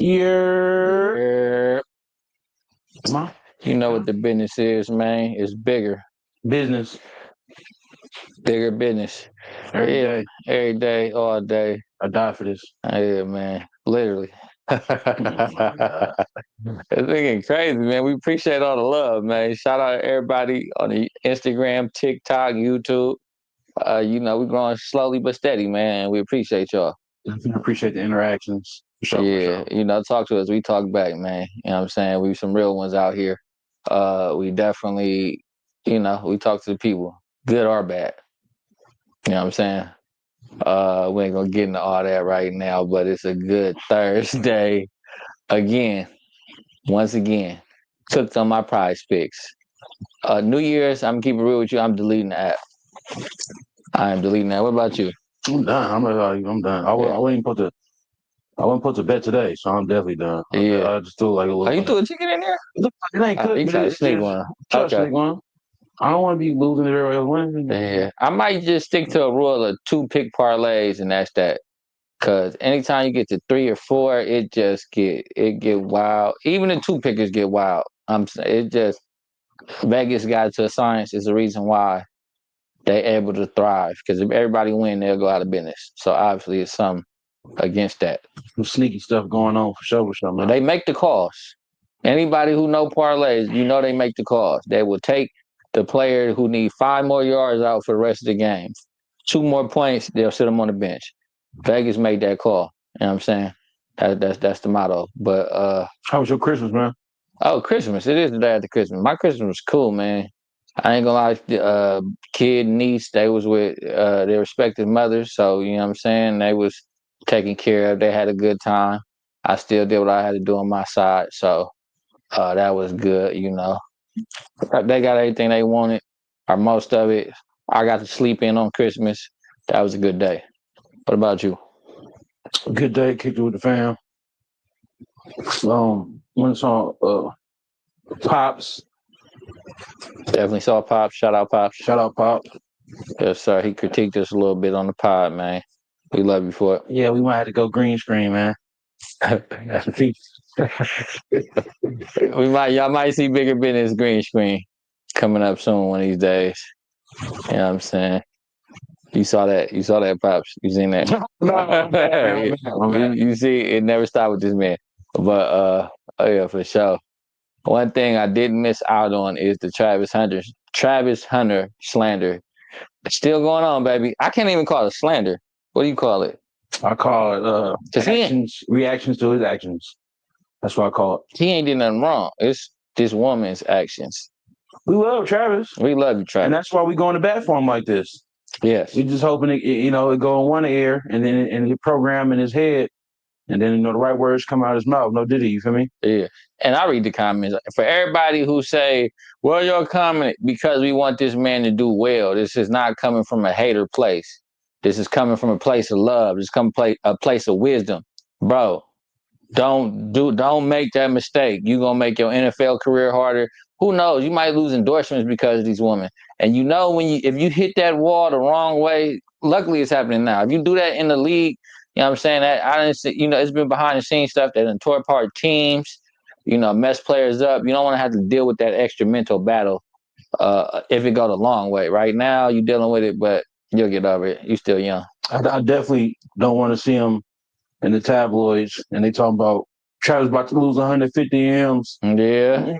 Yeah. Come on. You know what the business is, man. It's bigger. Business. Bigger business. Every day. Every day, all day. I die for this. Yeah, man. Literally. Oh my God. It's getting crazy, man. We appreciate all the love, man. Shout out to everybody on the Instagram, TikTok, YouTube. We're growing slowly but steady, man. We appreciate y'all. I appreciate the interactions. For sure, for Yeah, sure. talk to us. We talk back, man. You know what I'm saying? We some real ones out here. We definitely, we talk to the people, good or bad. You know what I'm saying? We ain't gonna get into all that right now, but it's a good Thursday. Again, once again, cooked on my prize picks. New Year's, I'm keeping it real with you. I'm deleting the app. I am deleting that. What about you? I'm done. I'm done. I wasn't put to bed today, so I'm definitely done. Yeah. I just threw like a Oh, little. you threw a chicken in there? It ain't cooked, You but try to it's sneak just one. try to Okay. sneak one. I don't want to be losing it every winning. Yeah. I might just stick to a rule of 2 pick parlays, and that's that. Cause anytime you get to 3 or 4, it get wild. Even the 2 pickers get wild. It just Vegas got to a science is the reason why they able to thrive. Because if everybody win, they'll go out of business. So obviously, it's something against that. Some sneaky stuff going on for sure, man. They make the calls. Anybody who know parlays, they make the calls. They will take the player who need 5 more yards out for the rest of the game. 2 more points, they'll sit them on the bench. Vegas made that call. You know what I'm saying? That's the motto. But How was your Christmas, man? oh, Christmas. It is the day after Christmas. My Christmas was cool, man. I ain't gonna lie, the kid, niece, they was with their respective mothers, so you know what I'm saying? They was taken care of. They had a good time. I still did what I had to do on my side, so that was good, They got everything they wanted, or most of it. I got to sleep in on Christmas. That was a good day. What about you? Good day, kicked it with the fam. When it's on Pops. Definitely saw Pops. Shout out Pops. Shout out Pops. Yes, sir. He critiqued us a little bit on the pod, man. We love you for it. Yeah, we might have to go green screen, man. Y'all might see bigger business green screen coming up soon one of these days. You know what I'm saying? You saw that, Pops. You seen that? You see, it never stopped with this man. But oh yeah, for sure. One thing I didn't miss out on is the Travis Hunter slander. It's still going on, baby. I can't even call it slander. What do you call it? I call it reactions to his actions. That's what I call it. He ain't did nothing wrong. It's this woman's actions. We love Travis. We love you, Travis. And that's why we going to bat for him like this. Yes. We just hoping it go in one ear and then the program in his head, and then the right words come out of his mouth. No diddy, you feel me? Yeah. And I read the comments. For everybody who say, well, you're commenting because we want this man to do well. This is not coming from a hater place. This is coming from a place of love. This is coming a place of wisdom. Bro, don't make that mistake. You're gonna make your NFL career harder. Who knows? You might lose endorsements because of these women. And if you hit that wall the wrong way, luckily it's happening now. If you do that in the league, you know what I'm saying? That I didn't see, it's been behind the scenes stuff that done tore apart teams, mess players up. You don't want to have to deal with that extra mental battle if it go the long way. Right now you're dealing with it, but you'll get over it. You're still young. I definitely don't want to see him in the tabloids, and they talking about Travis about to lose 150 M's. Yeah.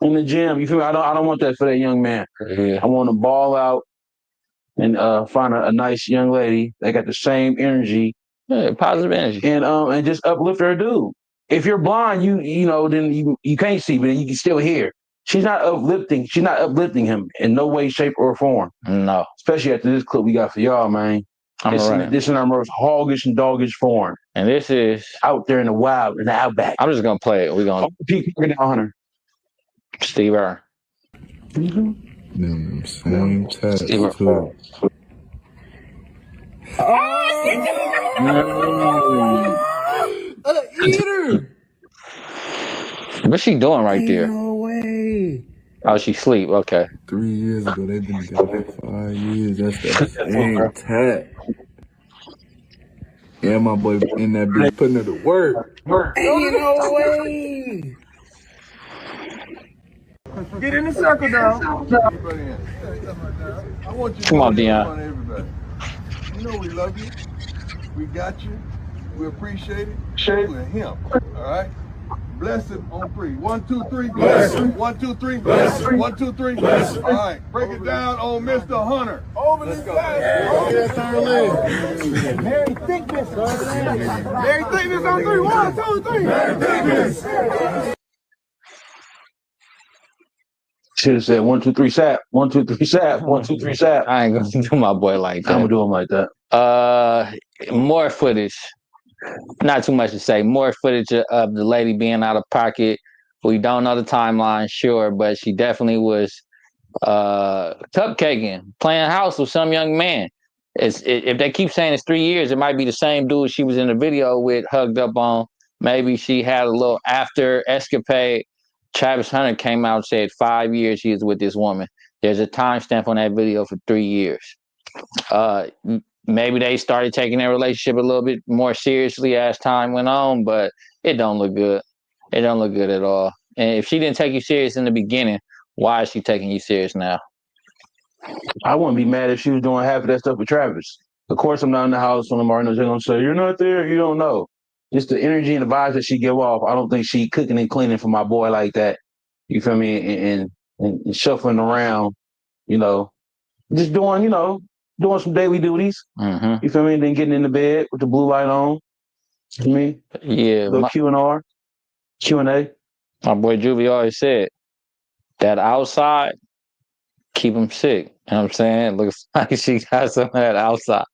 In the gym, you feel me? I don't want that for that young man. Yeah. I want to ball out and find a nice young lady that got the same energy, positive energy, and just uplift her dude. If you're blind, then you can't see, but you can still hear. She's not uplifting. She's not uplifting him in no way, shape, or form. No. Especially after this clip we got for y'all, man. This is our most hoggish and doggish form. And this is out there in the wild, in the outback. I'm just gonna play it. We're gonna Hunter. Steve R. Same test Steve too. Eater. What's she doing right there? No way. Oh, she sleep. Okay. 3 years ago, they've been together for 5 years. That's the same tech. And my boy in that bitch putting it to work. Ain't no way. Get in the circle, dog. I want you to Come know on, this in Dion. front of everybody. You know we love you. We got you. We appreciate it. You and him. All right? Bless him on three. 1, 2, 3. Bless him. 1, 2, 3. Bless him. 1, 2, 3. Bless him. All right. Break it down on Mr. Hunter. Over this guy. Mary Thickness. Mary Thickness on 3. 1, 2, 3. Mary Thickness. Should have said 1, 2, 3 sap. 1, 2, 3 sap. 1, 2, 3 sap. I ain't gonna do my boy like I'm gonna that. do him like that. More footage. Not too much to say. More footage of the lady being out of pocket. We don't know the timeline, sure, but she definitely was cupcaking, playing house with some young man. If they keep saying it's 3 years, it might be the same dude she was in the video with, hugged up on. Maybe she had a little after escapade. Travis Hunter came out and said 5 years he is with this woman. There's a timestamp on that video for 3 years. Uh, Maybe they started taking their relationship a little bit more seriously as time went on, but it don't look good. It don't look good at all. And if she didn't take you serious in the beginning, why is she taking you serious now? I wouldn't be mad if she was doing half of that stuff with Travis. Of course, I'm not in the house when the Martins are gonna say, "You're not there, you don't know." Just the energy and the vibes that she give off. I don't think she cooking and cleaning for my boy like that. You feel me? And shuffling around, you know, just doing, doing some daily duties. Mm-hmm. You feel me? And then getting in the bed with the blue light on. You feel me? Yeah, Little Q&R, Q&A. my boy Juvie always said that outside keep him sick. You know what I'm saying? Looks like she got some of that outside.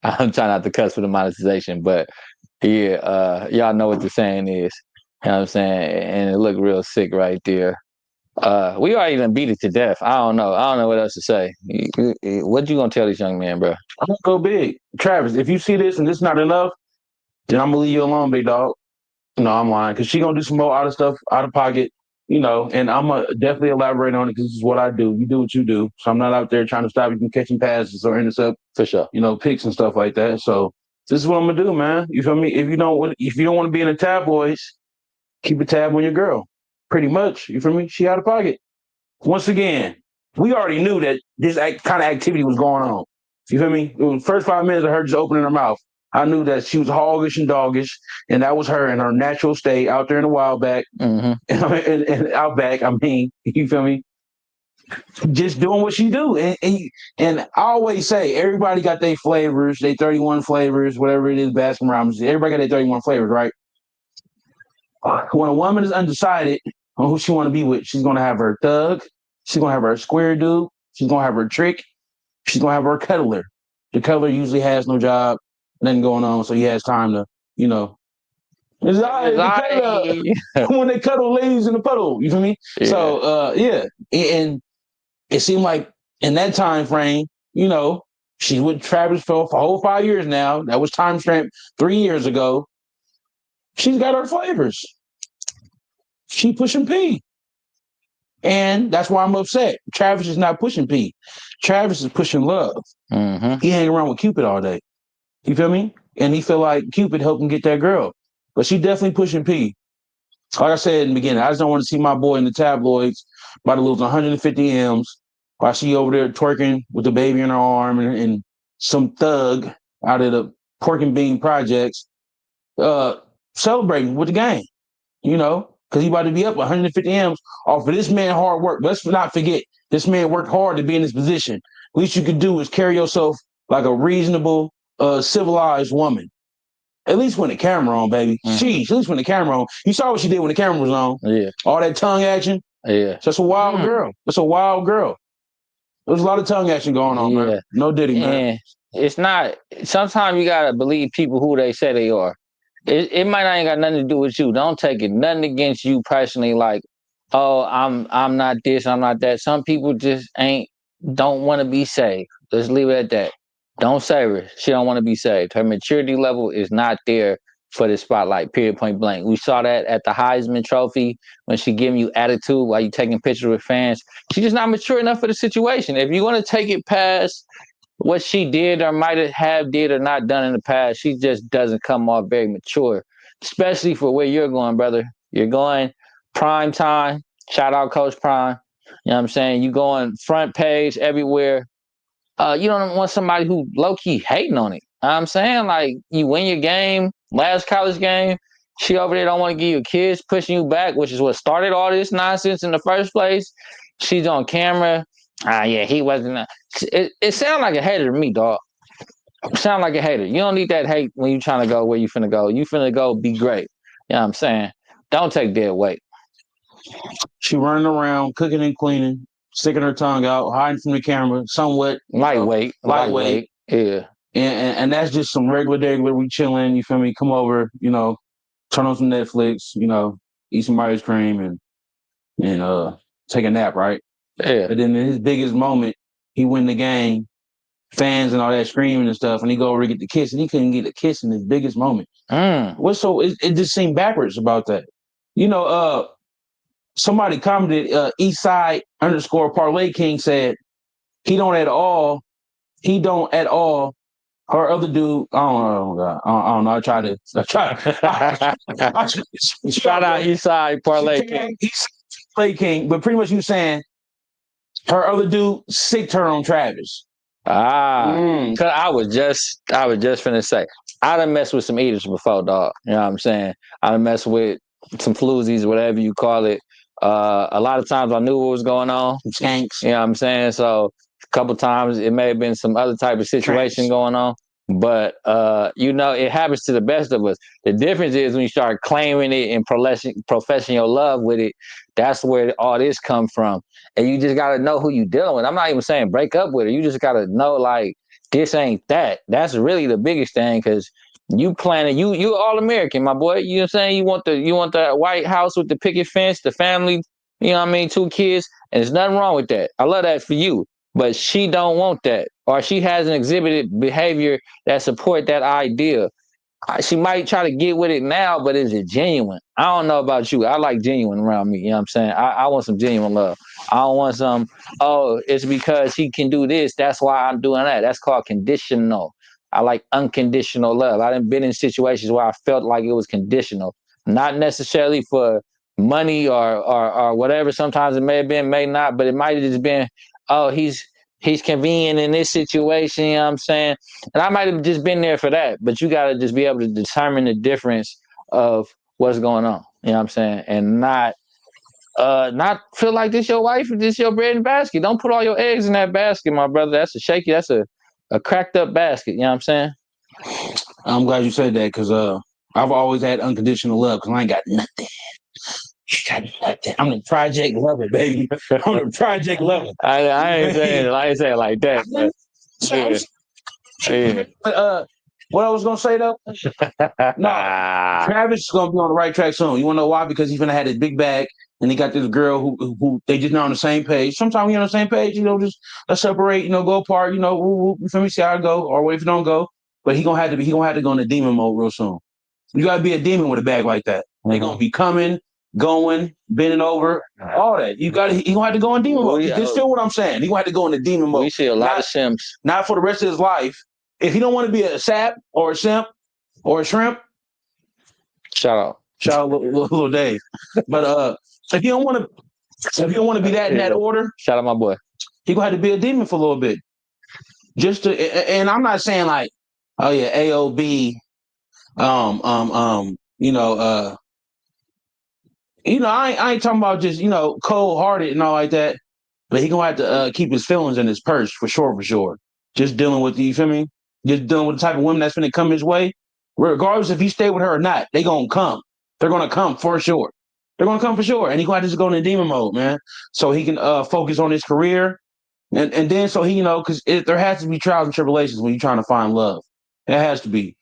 I'm trying not to cuss for the monetization, but yeah, y'all know what the saying is. You know what I'm saying? And it looked real sick right there. We already done beat it to death. I don't know. I don't know what else to say. What you gonna tell this young man, bro? I'm gonna go big. Travis, if you see this and this not enough, then I'm gonna leave you alone, big dog. No, I'm lying, because she gonna do some more out of stuff, out of pocket, and I'm gonna definitely elaborate on it because this is what I do. You do what you do. So I'm not out there trying to stop you from catching passes or intercept, For sure. picks and stuff like that. So this is what I'm gonna do, man. You feel me? If you don't want to be in the tabloids, keep a tab on your girl. Pretty much. You feel me? She out of pocket. Once again, we already knew that this kind of activity was going on. You feel me? It was the first 5 minutes of her just opening her mouth. I knew that she was hoggish and doggish, and that was her in her natural state out there in the wild back, Mm-hmm. and out back. I mean, you feel me? Just doing what she do, and I always say everybody got their flavors, they 31 flavors, whatever it is, Baskin Robbins. Everybody got their 31 flavors, right? When a woman is undecided on who she want to be with, she's gonna have her thug, she's gonna have her square dude, she's gonna have her trick, she's gonna have her cuddler. The cuddler usually has no job, nothing going on, so he has time to, it's all right, when they cuddle ladies in the puddle, you feel me? Yeah. So yeah. And it seemed like in that time frame, she's with Travis for a whole 5 years now. That was time stamp 3 years ago. She's got her flavors. She pushing P. And that's why I'm upset. Travis is not pushing P. Travis is pushing love. Mm-hmm. He hang around with Cupid all day. You feel me? And he feel like Cupid helped him get that girl. But she definitely pushing P. Like I said in the beginning, I just don't want to see my boy in the tabloids about to lose 150 M's while she over there twerking with the baby in her arm and some thug out of the Pork and Bean projects celebrating with the gang, because he about to be up 150 M's off of this man hard work. Let's not forget, this man worked hard to be in this position. Least you could do is carry yourself like a reasonable, civilized woman. At least when the camera on, baby. Sheesh, at least when the camera on. You saw what she did when the camera was on. Yeah. All that tongue action. Yeah. So that's a wild girl. That's a wild girl. There's a lot of tongue action going on, man. No Diddy, man. And it's not. Sometimes you gotta believe people who they say they are. It might not ain't got nothing to do with you. Don't take it nothing against you personally. Like, oh, I'm not this, I'm not that. Some people just don't want to be saved. Let's leave it at that. Don't save her. She don't want to be saved. Her maturity level is not there for the spotlight. Period. Point blank. We saw that at the Heisman Trophy when she giving you attitude while you taking pictures with fans. She's just not mature enough for the situation. If you want to take it past what she did or might have did or not done in the past, she just doesn't come off very mature, especially for where you're going, brother. You're going prime time. Shout out Coach Prime. You know what I'm saying? You going front page everywhere. You don't want somebody who low key hating on it. You know what I'm saying? Like you win your game, last college game, she over there don't want to give you a kiss, pushing you back, which is what started all this nonsense in the first place. She's on camera. Ah, yeah, he wasn't. It sounds like a hater to me, dog. Sound like a hater. You don't need that hate when you trying to go where you finna go. You finna go be great. You know what I'm saying? Don't take dead weight. She running around, cooking and cleaning, sticking her tongue out, hiding from the camera, somewhat Lightweight. Yeah. And that's just some regular. We chilling. You feel me? Come over. Turn on some Netflix. Eat some ice cream and take a nap. Right. Yeah. But then in his biggest moment, he win the game. Fans and all that screaming and stuff, and he go over to get the kiss, and he couldn't get a kiss in his biggest moment. What's so? It just seemed backwards about that. Somebody commented, Eastside _ Parlay King said he don't at all. Her other dude, I don't know. God, I don't know. I try to. Shout out Eastside Parlay King. Eastside Parlay King, but pretty much you saying her other dude sicked her on Travis. Cause I was just finna say, I done messed with some eaters before, dog. You know what I'm saying? I done messed with some floozies, whatever you call it. A lot of times I knew what was going on. Skanks. You know what I'm saying? So a couple times it may have been some other type of situation going on. But it happens to the best of us. The difference is when you start claiming it and professing your love with it, that's where all this come from. And you just gotta know who you dealing with. I'm not even saying break up with her. You just gotta know like this ain't that. That's really the biggest thing because you planning you all American, my boy. You know what I'm saying? You want the White House with the picket fence, the family, you know what I mean, 2 kids, and there's nothing wrong with that. I love that for you. But she don't want that. Or she hasn't exhibited behavior that support that idea. She might try to get with it now, but is it genuine? I don't know about you. I like genuine around me. You know what I'm saying? I want some genuine love. I don't want some, oh, it's because he can do this. That's why I'm doing that. That's called conditional. I like unconditional love. I done been in situations where I felt like it was conditional, not necessarily for money or whatever. Sometimes it may have been, may not, but it might have just been, oh, he's convenient in this situation, you know what I'm saying? And I might have just been there for that, but you got to just be able to determine the difference of what's going on, you know what I'm saying? And not feel like this your wife, this your bread and basket. Don't put all your eggs in that basket, my brother. That's a cracked up basket, you know what I'm saying? I'm glad you said that because I've always had unconditional love because I ain't got nothing. I'm the project lover, baby. I'm the project lover. I ain't saying it like that. But what I was gonna say though, no, Travis is gonna be on the right track soon. You wanna know why? Because he's gonna have this big bag, and he got this girl who they just not on the same page. Sometimes we on the same page, just let's separate, go apart, you feel me? See how it go, or what if it don't go? But he gonna have to go into demon mode real soon. You gotta be a demon with a bag like that. They gonna be coming, going, bending over, all that. He gonna have to go in demon mode. That's still what I'm saying. He gonna have to go into demon mode. We see a lot of simps. Not for the rest of his life. If he don't want to be a sap or a simp or a shrimp, shout out little Dave. But if you don't want to be that in that order, shout out my boy. He gonna have to be a demon for a little bit. And I'm not saying like, oh yeah, AOB, I ain't talking about just cold hearted and all like that. But he gonna have to keep his feelings in his purse for sure. Just dealing with you feel me? Just dealing with the type of women that's gonna come his way. Regardless if he stay with her or not, they gonna come. They're gonna come for sure. They're gonna come for sure. And he gonna have to just go into demon mode, man. So he can focus on his career. And then so he, because there has to be trials and tribulations when you're trying to find love. It has to be.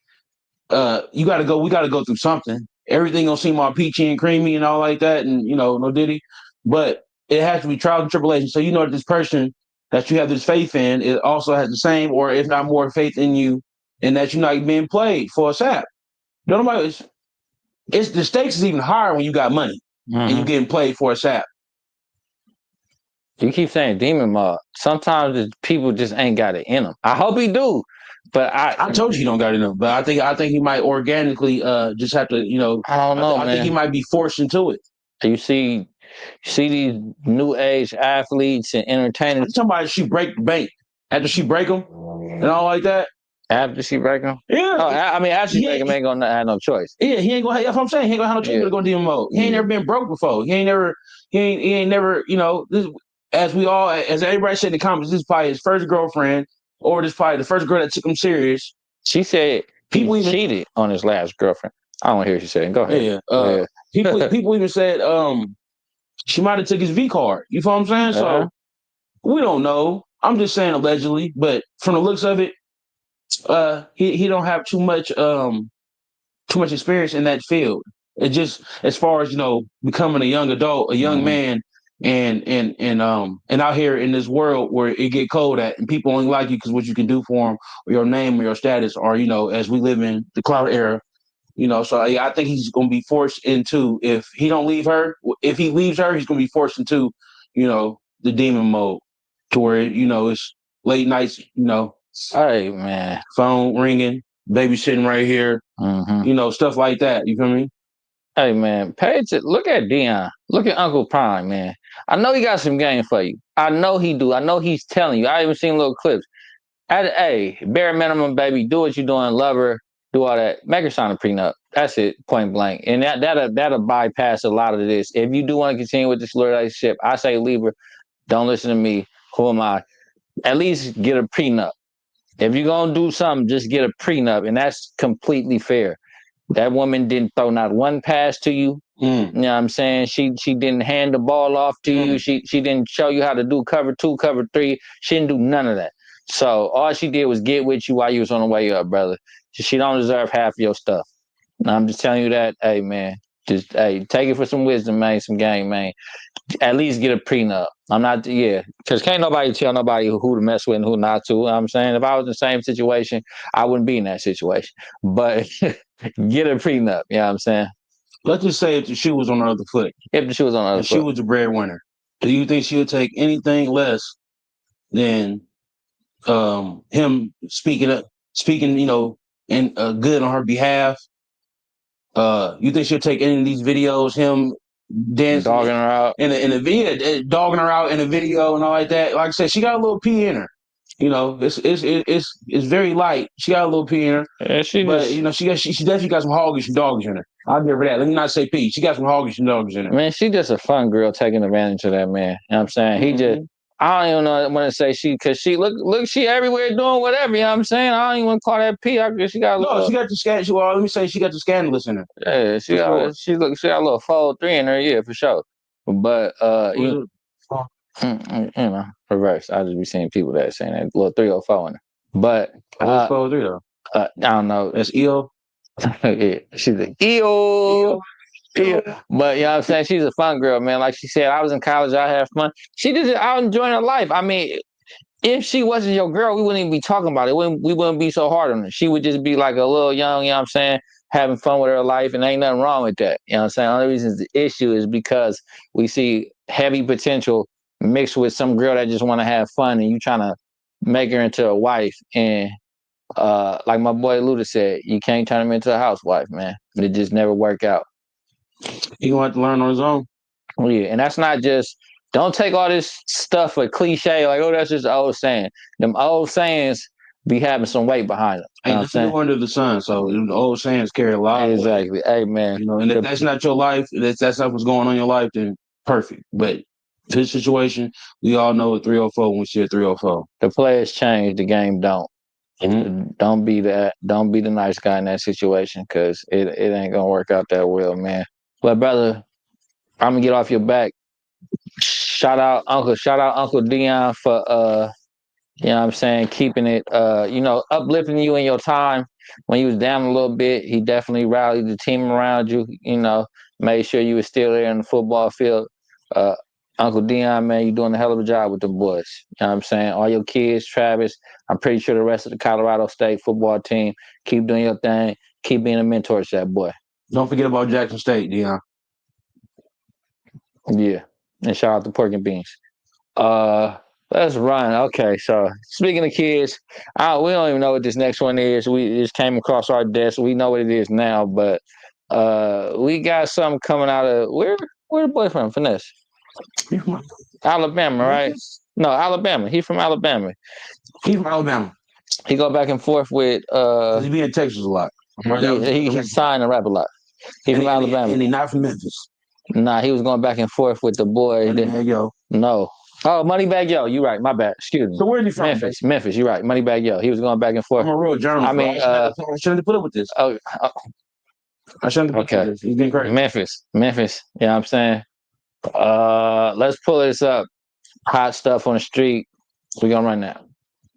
We gotta go through something. Everything gonna seem all peachy and creamy and all like that, and no diddy. But it has to be trials and tribulations. So that this person that you have this faith in, it also has the same, or if not more, faith in you, and that you're not being played for a sap. It's the stakes is even higher when you got money and you getting played for a sap. You keep saying demon mode. Sometimes people just ain't got it in them. I hope he do, but I told you he don't got enough, but I think he might organically just have to, I don't know, I think he man. might be forced into it. You see these new age athletes and I'm entertainers talking about she break the bank after she break them and all like that. after she break them. Yeah, Oh, I mean, after she break them, ain't gonna have no choice. yeah, he ain't gonna. That's what I'm saying. He ain't gonna have no choice but to go demon mode. He ain't never been broke before. He ain't never. This as everybody said in the comments, this is probably his first girlfriend, or this probably the first girl that took him serious. She said he cheated on his last girlfriend. I don't want to hear what she said. Go ahead. Yeah. Go ahead. People even said she might have took his V card. You feel what I'm saying? So we don't know. I'm just saying allegedly, but from the looks of it, he don't have too much experience in that field. It just as far as becoming a young adult, a young man, and out here in this world where it get cold at, and people only like you because what you can do for them, or your name, or your status, or as we live in the cloud era. So yeah, I think he's going to be forced into, if he don't leave her, if he leaves her, he's going to be forced into, the demon mode, to where it's late nights, Hey man, phone ringing, baby sitting right here, stuff like that. You feel me? Hey man, look at Dion. Look at Uncle Prime, man. I know he got some game for you. I know he do. I know he's telling you. I even seen little clips. Hey, bare minimum, baby, do what you doing, love her, do all that. Make her sign a prenup. That's it, point blank. And that'll bypass a lot of this. If you do want to continue with this relationship, I say leave her. Don't listen to me. Who am I? At least get a prenup. If you're gonna do something, just get a prenup, and that's completely fair. That woman didn't throw not one pass to you. You know what I'm saying? She didn't hand the ball off to you. She didn't show you how to do cover 2, cover 3. She didn't do none of that. So all she did was get with you while you was on the way up, brother. She don't deserve half of your stuff. And I'm just telling you that, hey man, just take it for some wisdom, man, some game, man. At least get a prenup. I'm not, because can't nobody tell nobody who to mess with and who not to. You know what I'm saying, if I was in the same situation, I wouldn't be in that situation. But get a prenup. You know what I'm saying? Let's just say if the shoe was on the other foot, If the shoe was on the other and she foot, was the breadwinner, do you think she would take anything less than him speaking, and good on her behalf? You think she'll take any of these videos, him dancing dogging her out. in a video, dogging her out in a video and all like that? Like I said, she got a little pee in her. It's very light. She got a little pee in her, Yeah, but she definitely got some hoggish and doggish in her. I'll give her that. Let me not say pee. She got some hoggish and doggish in her. Man, she just a fun girl taking advantage of that man. You know what I'm saying? He just, I don't even know want to say because she look, she everywhere doing whatever. You know what I'm saying? I don't even want to call that P. I guess she got a little. She got the scan. Well, let me say she got the scandalous in her. Yeah, she got a little fold 3 in her, yeah, for sure. But reverse. I just be seeing people that saying that little 304 in her. But what's fold 3 though? I don't know. That's EO. Yeah, she's like EO. Yeah. But you know what I'm saying? She's a fun girl, man. Like she said, I was in college, I had fun. She just out enjoying her life. I mean, if she wasn't your girl, we wouldn't even be talking about it. We wouldn't be so hard on her. She would just be like a little young, you know what I'm saying, having fun with her life, and ain't nothing wrong with that. You know what I'm saying? The only reason the issue is because we see heavy potential mixed with some girl that just want to have fun, and you trying to make her into a wife. And like my boy Luda said, you can't turn him into a housewife, man. It just never work out. He gonna have to learn on his own. Yeah, and that's not just, don't take all this stuff for cliche, like, oh, that's just an old saying. Them old sayings be having some weight behind them. You know what I'm saying? Under the sun, so the old sayings carry a lot of weight. Exactly. Hey, man. And if that's not your life, that's not what's going on in your life, then perfect. But this situation, we all know a 304 when we see a 304. The players change, the game don't. Don't be that. Don't be the nice guy in that situation, because it ain't gonna work out that well, man. But brother, I'm gonna get off your back. Shout out Uncle Dion for you know what I'm saying, keeping it uplifting you in your time when you was down a little bit. He definitely rallied the team around you, made sure you were still there in the football field. Uncle Dion, man, you doing a hell of a job with the boys. You know what I'm saying? All your kids, Travis, I'm pretty sure the rest of the Colorado State football team, keep doing your thing. Keep being a mentor to that boy. Don't forget about Jackson State, Dion. Yeah. And shout out to Pork and Beans. Let's run. Okay, so speaking of kids, we don't even know what this next one is. We just came across our desk. We know what it is now, but we got something coming out of where the boy from? Finesse, Alabama, right? No, Alabama. He from Alabama. He's from Alabama. He go back and forth with He be in Texas a lot. he signed and rap a lot. He from Alabama. And he not from Memphis. Nah, he was going back and forth with the boy. Moneybag Yo. No. Oh, Moneybag Yo. You right. My bad. Excuse me. So where's he from? Memphis. Memphis. You right. Moneybag Yo. He was going back and forth. I'm a real journalist. I mean, I shouldn't have put up with this. I shouldn't have put up with this. He's getting crazy. Memphis. You know what I'm saying? Let's pull this up. Hot stuff on the street. We gonna run now.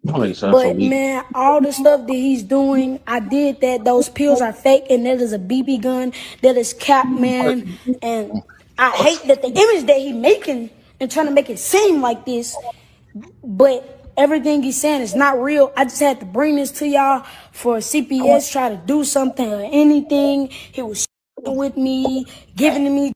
But man, all the stuff that he's doing, I did that. Those pills are fake, and that is a BB gun. That is cap, man. And I hate that the image that he's making and trying to make it seem like this, but everything he's saying is not real. I just had to bring this to y'all for CPS try to do something or anything. He was with me, giving to me.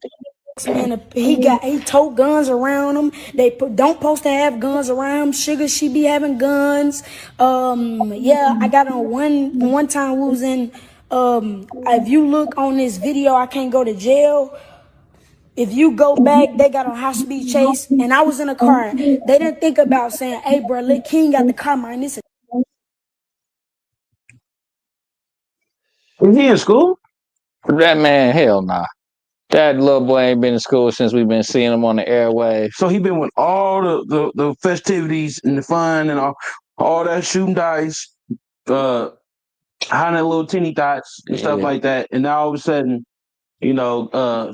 Man, he tote guns around him. They don't supposed to have guns around him. Sugar, she be having guns. Yeah, I got on one time we was in. If you look on this video, I can't go to jail. If you go back, they got on high speed chase, and I was in a car. They didn't think about saying, "Hey, bro, let King got the car, man." This is he in school? That man, hell nah. That little boy ain't been in school since we've been seeing him on the airwaves. So he been with all the festivities and the fun and all that shooting dice, hiding that little teeny dots and stuff like that. And now all of a sudden,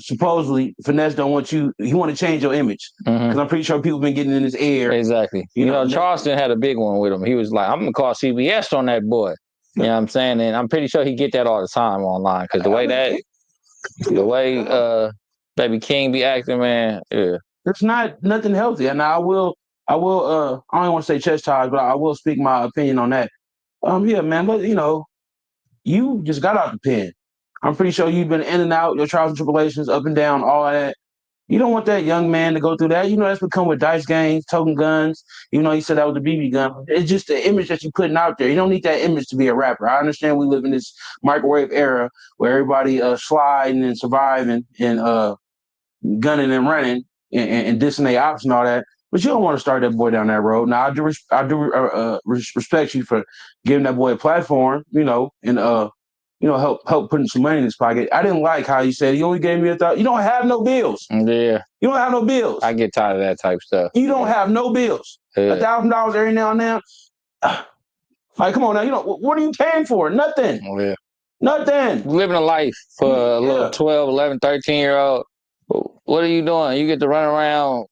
supposedly Finesse don't want you. He want to change your image because I'm pretty sure people been getting in his ear. Exactly. You know, Charleston had a big one with him. He was like, "I'm gonna call CBS on that boy." You know what I'm saying? And I'm pretty sure he get that all the time online because the way Baby King be acting, man, yeah. It's nothing healthy. And I don't want to say chastise, but I will speak my opinion on that. Yeah, man, but you just got out the pen. I'm pretty sure you've been in and out, your trials and tribulations, up and down, all of that. You don't want that young man to go through that. That's become with dice games, toting guns. Even though you said that was a BB gun, it's just the image that you're putting out there. You don't need that image to be a rapper. I understand we live in this microwave era where everybody sliding and surviving and gunning and running and dissing their ops and all that. But you don't want to start that boy down that road. Now I do respect you for giving that boy a platform, and help putting some money in his pocket. I didn't like how you said he only gave me $1,000. You don't have no bills. Yeah. You don't have no bills. I get tired of that type of stuff. You don't have no bills. $1,000 every now and then. Like, come on now. What are you paying for? Nothing. Yeah. Nothing. Living a life for a little 12, 11, 13-year-old. What are you doing? You get to run around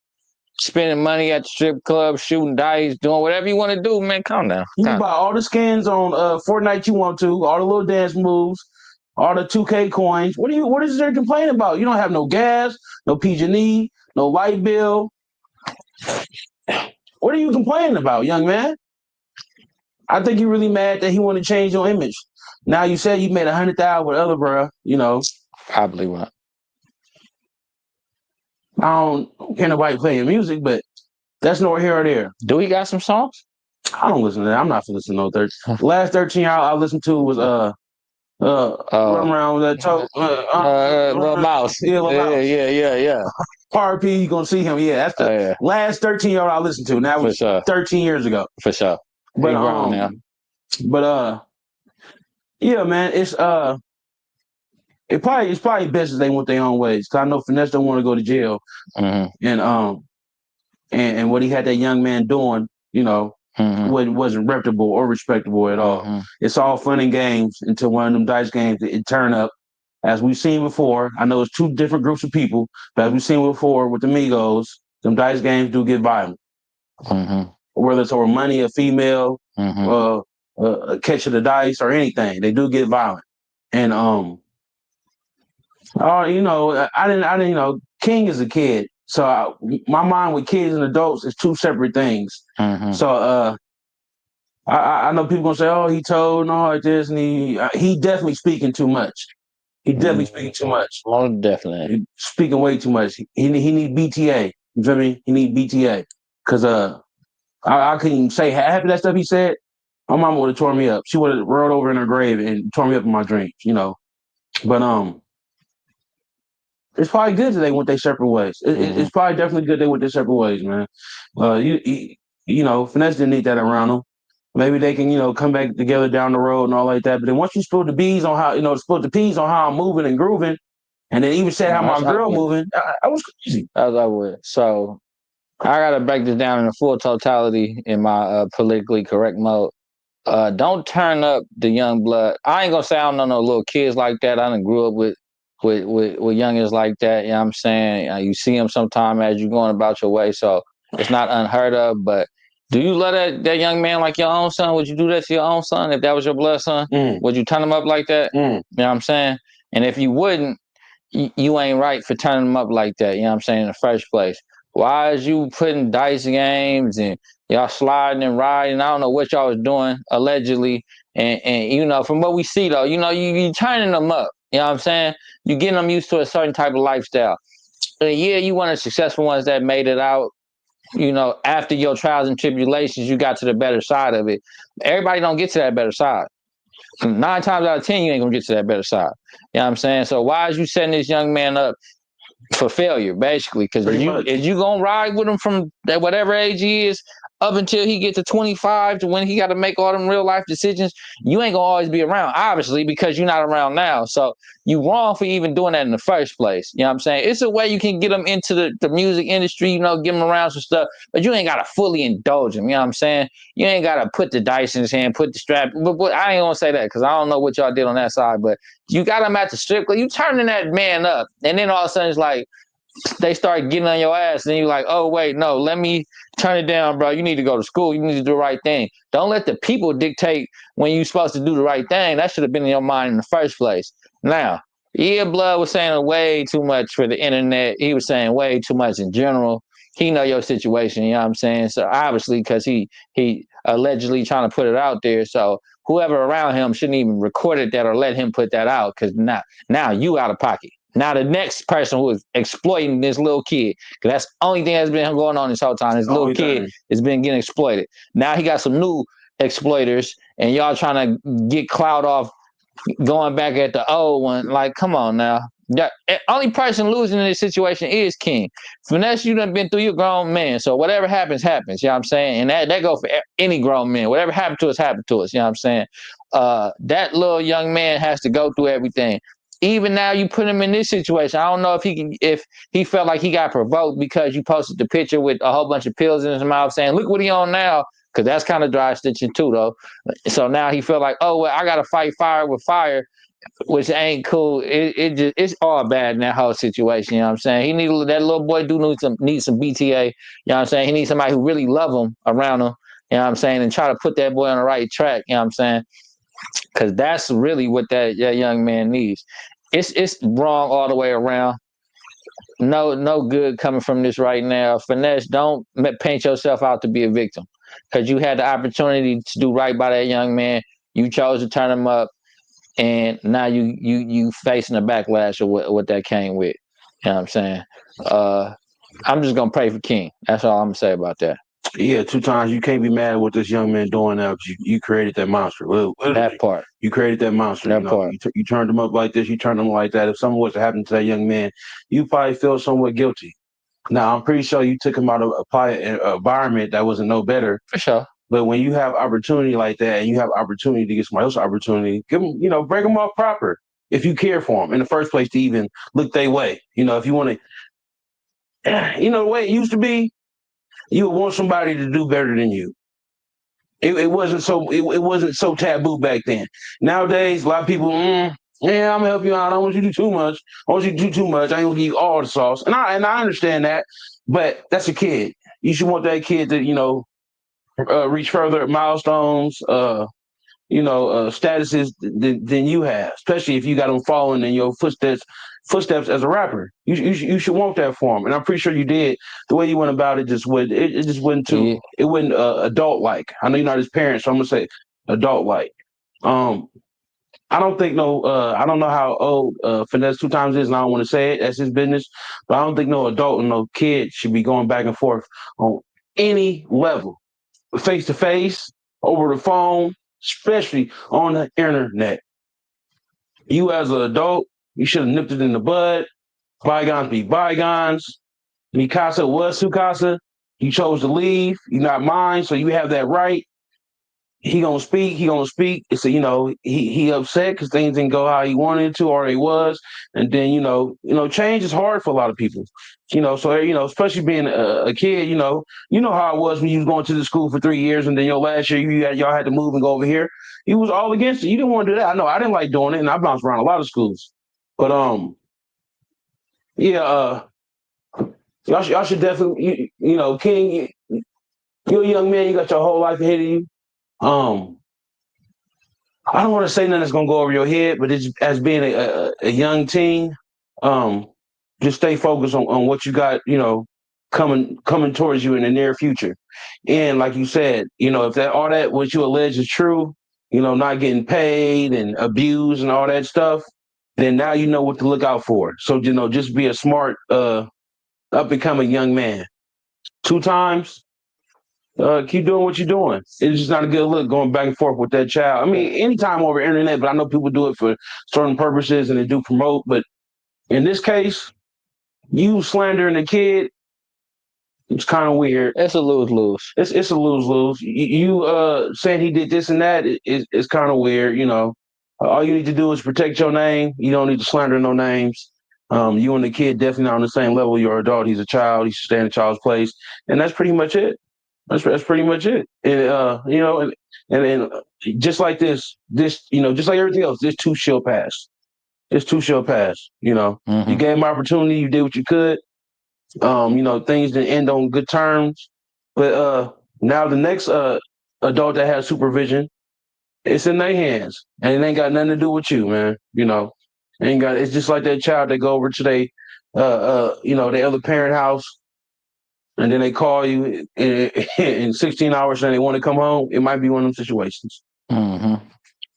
spending money at the strip club, shooting dice, doing whatever you want to do, man. Calm down. You can buy all the skins on Fortnite you want to, all the little dance moves, all the 2K coins. What is there to complain about? You don't have no gas, no PG&E, no light bill. What are you complaining about, young man? I think you're really mad that he want to change your image. Now you said you made 100,000 with other bro, Probably not. I don't care nobody playing music, but that's nor here or there. Do he got some songs? I don't listen to that. I'm not listening to no 13. The last 13 year I listened to was run around with that toe. Lil Mouse. Yeah, Lil Mouse. Yeah. RP, you gonna see him. Yeah, that's the last 13-year-old I listened to. And that was 13 years ago. For sure. But yeah, man, it's probably best if they went their own ways. Cause I know Finesse don't want to go to jail. And what he had that young man doing, wasn't reputable or respectable at all. It's all fun and games until one of them dice games it turn up. As we've seen before, I know it's two different groups of people, but as we've seen before with the Migos, them dice games do get violent. Whether it's over money, a female, a catch of the dice, or anything, they do get violent. And I didn't. King is a kid, so my mind with kids and adults is two separate things. So I know people gonna say, "Oh, he told and all like this," and he definitely speaking too much. He definitely speaking too much. Most definitely speaking way too much. He need BTA. You feel me? He need BTA. Cause I couldn't even say half of that stuff he said. My mama would have torn me up. She would have rolled over in her grave and torn me up in my dreams, But it's probably good that they went their separate ways. It's probably definitely good they went their separate ways, man. Finesse didn't need that around them. Maybe they can, come back together down the road and all like that. But then once you spill the bees on how, spill the peas on how I'm moving and grooving, and then even said how my girl moving, I was crazy. As I would. So I gotta break this down in a full totality in my politically correct mode. Don't turn up the young blood. I ain't gonna say I don't know no little kids like that. I done grew up with youngins like that. You know what I'm saying? You see them sometime as you're going about your way, so it's not unheard of. But do you love that young man like your own son? Would you do that to your own son if that was your blood son? Would you turn him up like that? You know what I'm saying? And if you wouldn't, you ain't right for turning them up like that. You know what I'm saying? In the first place. Why is you putting dice games and y'all sliding and riding? I don't know what y'all was doing allegedly. And from what we see though, you turning them up. You know what I'm saying? You getting them used to a certain type of lifestyle. And yeah, you one of the successful ones that made it out. After your trials and tribulations, you got to the better side of it. Everybody don't get to that better side. 9 times out of 10, you ain't gonna get to that better side. You know what I'm saying? So why is you setting this young man up for failure, basically? Because is you gonna ride with him from whatever age he is up until he gets to 25 to when he got to make all them real life decisions? You ain't gonna always be around, obviously, because you're not around now. So you wrong for even doing that in the first place. You know what I'm saying? It's a way you can get them into the music industry, give them around some stuff, but you ain't gotta fully indulge them. You know what I'm saying? You ain't gotta put the dice in his hand, put the strap. But I ain't gonna say that because I don't know what y'all did on that side. But you got him at the strip club. You turning that man up, and then all of a sudden it's like they start getting on your ass, and you're like, oh wait, no, let me turn it down, bro. You need to go to school. You need to do the right thing. Don't let the people dictate when you're supposed to do the right thing. That should have been in your mind in the first place. Now, yeah, Blood was saying way too much for the internet. He was saying way too much in general. He know your situation, you know what I'm saying? So obviously, because he allegedly trying to put it out there. So whoever around him shouldn't even recorded that or let him put that out, because now you out of pocket. Now the next person who is exploiting this little kid, because that's the only thing that's been going on this whole time. This little kid has been getting exploited. Now he got some new exploiters, and y'all trying to get clout off going back at the old one. Like, come on now. The only person losing in this situation is King. Finesse, you done been through, your grown man. So whatever happens, happens. You know what I'm saying? And that go for any grown man. Whatever happened to us, happened to us. You know what I'm saying? That little young man has to go through everything. Even now, you put him in this situation. I don't know if he felt like he got provoked because you posted the picture with a whole bunch of pills in his mouth saying, look what he on now. Because that's kind of dry stitching too, though. So now he felt like, oh, well, I got to fight fire with fire, which ain't cool. It's all bad in that whole situation. You know what I'm saying? That little boy need some BTA. You know what I'm saying? He needs somebody who really love him around him. You know what I'm saying? And try to put that boy on the right track. You know what I'm saying? Because that's really what that young man needs. It's wrong all the way around. No good coming from this right now. Finesse, don't paint yourself out to be a victim, because you had the opportunity to do right by that young man. You chose to turn him up, and now you facing a backlash of what that came with. You know what I'm saying? I'm just gonna pray for King. That's all I'm gonna say about that. Yeah, 2 times you can't be mad at what this young man doing now. You created that monster. Literally. That part. You created that monster. That part. You turned him up like this. You turned him like that. If something was to happen to that young man, you probably feel somewhat guilty. Now, I'm pretty sure you took him out of an environment that wasn't no better. For sure. But when you have opportunity like that, and you have opportunity to get somebody else opportunity, give them, break them off proper. If you care for them in the first place, to even look their way. If you want to, the way it used to be, you would want somebody to do better than you. It wasn't so taboo back then. Nowadays, a lot of people, yeah, I'm gonna help you out. I don't want you to do too much. I want you to do too much. I ain't gonna give you all the sauce. And I understand that, but that's a kid. You should want that kid to, reach further milestones, statuses than you have, especially if you got them following in your footsteps as a rapper. You should want that for him, and I'm pretty sure you did. The way you went about it just wasn't too. Yeah. It wasn't adult like. I know you're not his parent, so I'm gonna say adult like. I don't think I don't know how old Finesse 2tymes is, and I don't want to say it. That's his business. But I don't think no adult and no kid should be going back and forth on any level, face to face, over the phone, especially on the internet. You as an adult, you should have nipped it in the bud. Bygones be bygones. Mikasa was Sukasa. You chose to leave. You're not mine, so you have that right. He gonna speak. He gonna speak. It's he upset because things didn't go how he wanted to or he was, and then change is hard for a lot of people. So especially being a kid, how it was when you was going to the school for 3 years, and then your last year y'all had to move and go over here. You was all against it. You didn't want to do that. I know I didn't like doing it, and I bounced around a lot of schools. But yeah, y'all should definitely King. You're a young man. You got your whole life ahead of you. I don't want to say nothing that's gonna go over your head, but it's as being a young teen, um, just stay focused on what you got, coming towards you in the near future. And like you said, if that all that what you allege is true, not getting paid and abused and all that stuff, then now you know what to look out for. So just be a smart, up and coming young man. 2tymes. Keep doing what you're doing. It's just not a good look going back and forth with that child. I mean, anytime over internet, but I know people do it for certain purposes and they do promote. But in this case, you slandering a kid, it's kind of weird. It's a lose-lose. It's a lose-lose. You saying he did this and that is kind of weird. All you need to do is protect your name. You don't need to slander no names. You and the kid definitely not on the same level. You're an adult. He's a child. He should stay in a child's place, and that's pretty much it. That's pretty much it. And and just like just like everything else, this too shall pass. This too shall pass. You gave him opportunity, you did what you could. Things didn't end on good terms. But now the next adult that has supervision, it's in their hands. And it ain't got nothing to do with you, man. It's just like that child that go over to their other parent house and then they call you in 16 hours and they want to come home. It might be one of them situations. Hmm.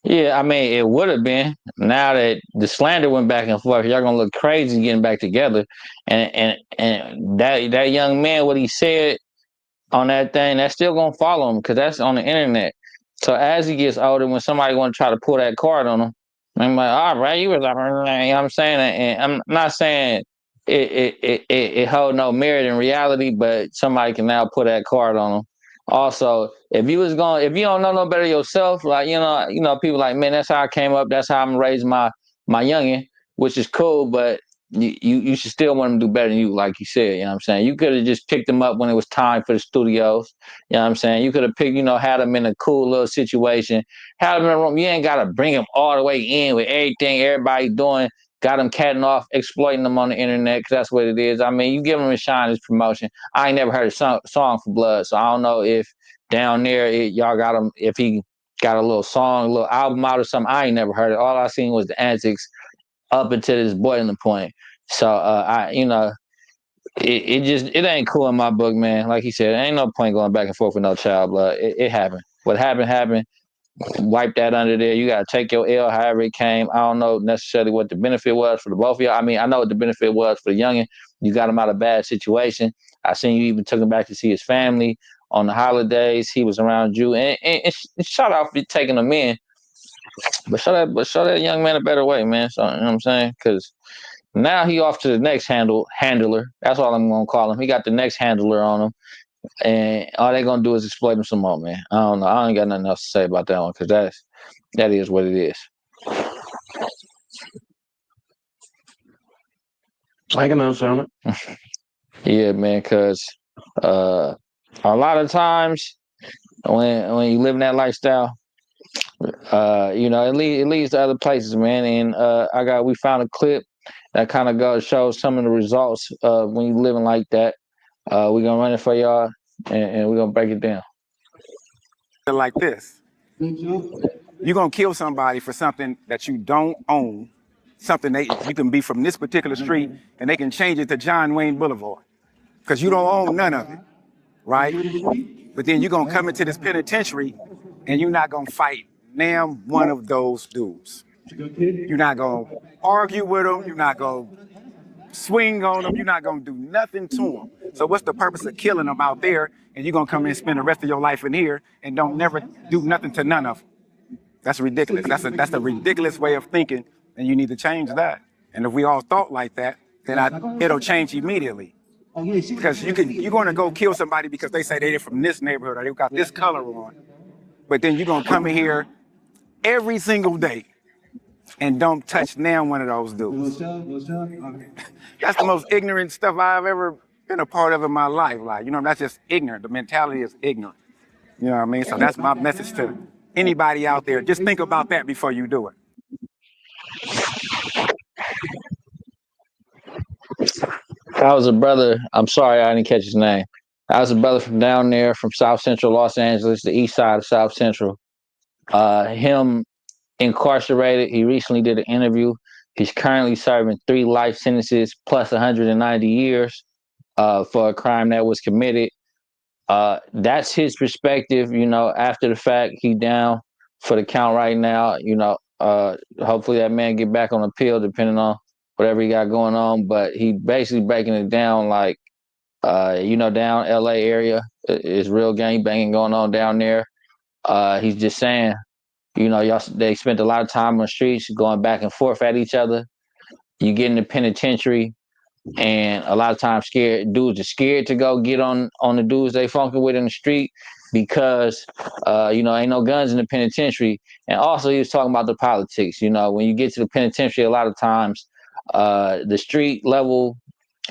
Yeah, I mean, it would have been. Now that the slander went back and forth, y'all gonna look crazy getting back together. And that young man, what he said on that thing, that's still gonna follow him because that's on the internet. So as he gets older, when somebody want to try to pull that card on him, I'm like, all right, you was like, you know what I'm saying, and I'm not saying it hold no merit in reality, but somebody can now put that card on him. Also, if you don't know no better yourself, like people like, man, that's how I came up, that's how I'm raising my youngin, which is cool, but you should still want them to do better than you, like you said. You know what I'm saying? You could have just picked them up when it was time for the studios. You know what I'm saying? You could have picked, had them in a cool little situation, had them in a room. You ain't got to bring them all the way in with everything everybody doing, got them catting off, exploiting them on the internet, because that's what it is. I mean, you give them a shine as promotion. I ain't never heard a song for Blood, so I don't know if down there y'all got him, if he got a little song, a little album out or something. I ain't never heard it. All I seen was the antics up until this boiling point. So it ain't cool in my book, man. Like he said, there ain't no point going back and forth with no child blood. It happened. What happened. Wipe that under there. You gotta take your L however it came. I don't know necessarily what the benefit was for the both of y'all. I mean, I know what the benefit was for the youngin. You got him out of a bad situation. I seen you even took him back to see his family on the holidays. He was around you, and shout out for taking him in. But show that young man a better way, man. So you know what I'm saying? Because now he off to the next handler. That's all I'm gonna call him. He got the next handler on him, and all they gonna do is exploit him some more, man. I don't know. I ain't got nothing else to say about that one because that is what it is. I can understand it. Yeah, man. Because a lot of times when you live in that lifestyle, it leads to other places, man. And we found a clip that kind of shows some of the results of when you living like that. We're gonna run it for y'all, and we're gonna break it down. Like this. You're gonna kill somebody for something that you don't own, something you can be from this particular street and they can change it to John Wayne Boulevard. Because you don't own none of it, right? But then you're gonna come into this penitentiary and you're not gonna fight damn one of those dudes. You're not gonna argue with them, you're not gonna swing on them. You're not gonna do nothing to them. So what's the purpose of killing them out there? And you're gonna come in and spend the rest of your life in here and don't never do nothing to none of them. That's ridiculous. That's a ridiculous way of thinking, and you need to change that. And if we all thought like that, then it'll change immediately. Because you're gonna go kill somebody because they say they're from this neighborhood or they got this color on, but then you're gonna come in here every single day and don't touch now one of those dudes. That's the most ignorant stuff I've ever been a part of in my life. Like, you know, that's just ignorant. The mentality is ignorant. You know what I mean? So that's my message to anybody out there. Just think about that before you do it. That was a brother. I'm sorry, I didn't catch his name. That was a brother from down there, from South Central Los Angeles, the east side of South Central. Him incarcerated. He recently did an interview. He's currently serving 3 life sentences plus 190 years for a crime that was committed. That's his perspective. You know, after the fact, he down for the count right now. You know, hopefully that man get back on appeal, depending on whatever he got going on. But he basically breaking it down like, you know, down LA area is real gang banging going on down there. He's just saying, you know, they spent a lot of time on the streets going back and forth at each other. You get in the penitentiary, and a lot of times dudes are scared to go get on the dudes they funking with in the street because you know, ain't no guns in the penitentiary. And also he was talking about the politics. You know, when you get to the penitentiary, a lot of times the street level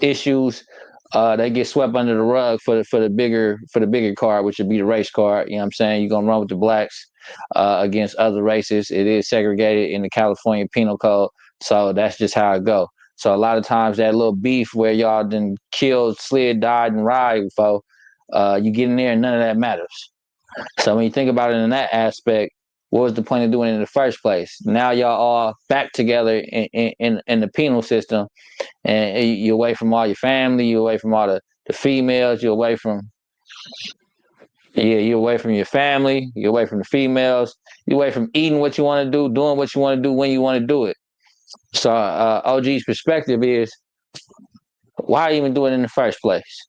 issues, they get swept under the rug for the bigger card, which would be the race card. You know what I'm saying? You're gonna run with the blacks against other races. It is segregated in the California Penal Code, so that's just how it go. So a lot of times that little beef where y'all done killed, slid, died, and ride before, you get in there and none of that matters. So when you think about it in that aspect, what was the point of doing it in the first place? Now y'all all back together in the penal system, and you're away from all your family, you're away from all the females, you're away from you're away from your family, you're away from the females, you're away from eating what you want to do, doing what you want to do when you want to do it. So OG's perspective is, why even do it in the first place?